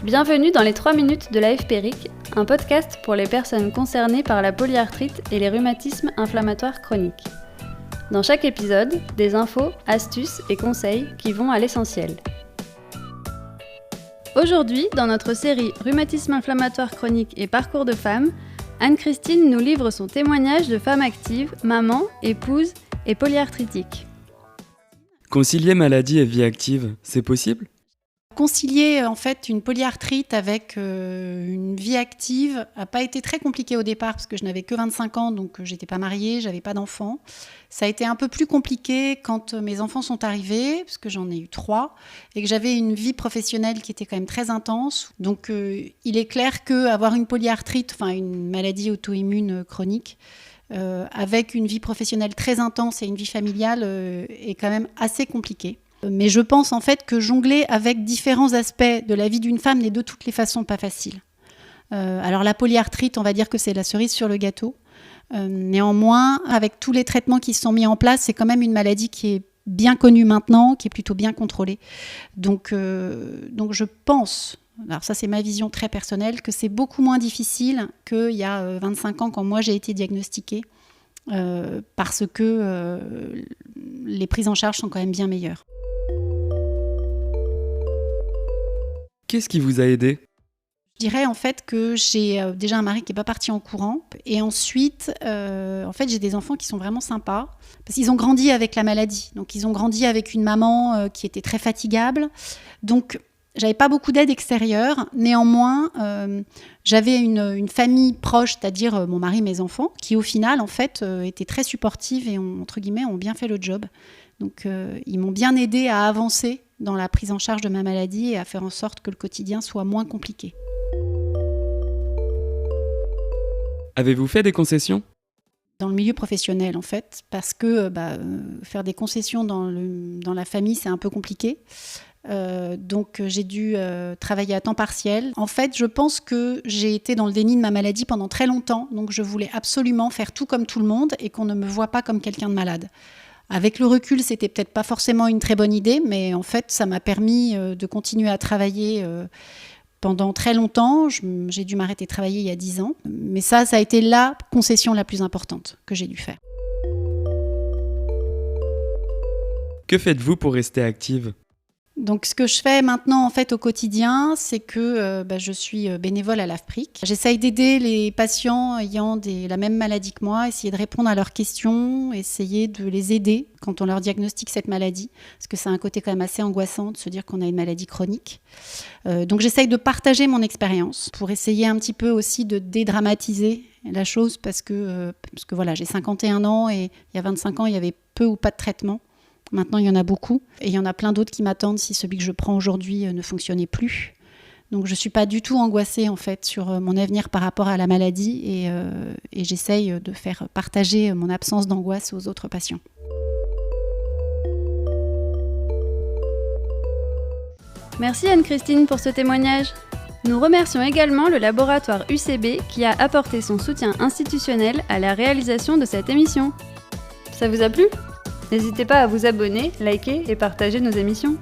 Bienvenue dans les 3 minutes de l'AFPRIC, un podcast pour les personnes concernées par la polyarthrite et les rhumatismes inflammatoires chroniques. Dans chaque épisode, des infos, astuces et conseils qui vont à l'essentiel. Aujourd'hui, dans notre série Rhumatisme inflammatoire chronique et parcours de femme, Anne-Christine nous livre son témoignage de femme active, maman, épouse et polyarthritique. Concilier maladie et vie active, c'est possible ? Concilier en fait une polyarthrite avec une vie active n'a pas été très compliqué au départ parce que je n'avais que 25 ans, donc j'étais pas mariée, j'avais pas d'enfants. Ça a été un peu plus compliqué quand mes enfants sont arrivés, parce que j'en ai eu 3, et que j'avais une vie professionnelle qui était quand même très intense. Donc il est clair qu'avoir une polyarthrite, enfin une maladie auto-immune chronique, avec une vie professionnelle très intense et une vie familiale est quand même assez compliqué. Mais je pense en fait que jongler avec différents aspects de la vie d'une femme n'est de toutes les façons pas facile. Alors la polyarthrite, on va dire que c'est la cerise sur le gâteau. Néanmoins, avec tous les traitements qui se sont mis en place, c'est quand même une maladie qui est bien connue maintenant, qui est plutôt bien contrôlée. Donc je pense, alors ça c'est ma vision très personnelle, que c'est beaucoup moins difficile qu'il y a 25 ans quand moi j'ai été diagnostiquée, parce que les prises en charge sont quand même bien meilleures. Qu'est-ce qui vous a aidé ? Je dirais en fait que j'ai déjà un mari qui n'est pas parti en courant, et ensuite en fait j'ai des enfants qui sont vraiment sympas parce qu'ils ont grandi avec la maladie, donc ils ont grandi avec une maman qui était très fatigable, donc j'avais pas beaucoup d'aide extérieure. Néanmoins j'avais une famille proche, c'est-à-dire mon mari, mes enfants, qui au final en fait étaient très supportives et entre guillemets ont bien fait le job, donc ils m'ont bien aidée à avancer dans la prise en charge de ma maladie et à faire en sorte que le quotidien soit moins compliqué. Avez-vous fait des concessions ? Dans le milieu professionnel, en fait, parce que faire des concessions dans la famille, c'est un peu compliqué. Donc j'ai dû travailler à temps partiel. En fait, je pense que j'ai été dans le déni de ma maladie pendant très longtemps, donc je voulais absolument faire tout comme tout le monde et qu'on ne me voit pas comme quelqu'un de malade. Avec le recul, c'était peut-être pas forcément une très bonne idée, mais en fait, ça m'a permis de continuer à travailler pendant très longtemps. J'ai dû m'arrêter de travailler il y a 10 ans. Mais ça a été la concession la plus importante que j'ai dû faire. Que faites-vous pour rester active ? Donc, ce que je fais maintenant en fait au quotidien, c'est que je suis bénévole à l'AFPRIC. J'essaye d'aider les patients ayant la même maladie que moi, essayer de répondre à leurs questions, essayer de les aider quand on leur diagnostique cette maladie, parce que c'est un côté quand même assez angoissant de se dire qu'on a une maladie chronique. Donc, j'essaye de partager mon expérience pour essayer un petit peu aussi de dédramatiser la chose, parce que voilà, j'ai 51 ans et il y a 25 ans, il y avait peu ou pas de traitement. Maintenant, il y en a beaucoup et il y en a plein d'autres qui m'attendent si celui que je prends aujourd'hui ne fonctionnait plus. Donc, je ne suis pas du tout angoissée en fait sur mon avenir par rapport à la maladie et j'essaye de faire partager mon absence d'angoisse aux autres patients. Merci Anne-Christine pour ce témoignage. Nous remercions également le laboratoire UCB qui a apporté son soutien institutionnel à la réalisation de cette émission. Ça vous a plu ? N'hésitez pas à vous abonner, liker et partager nos émissions.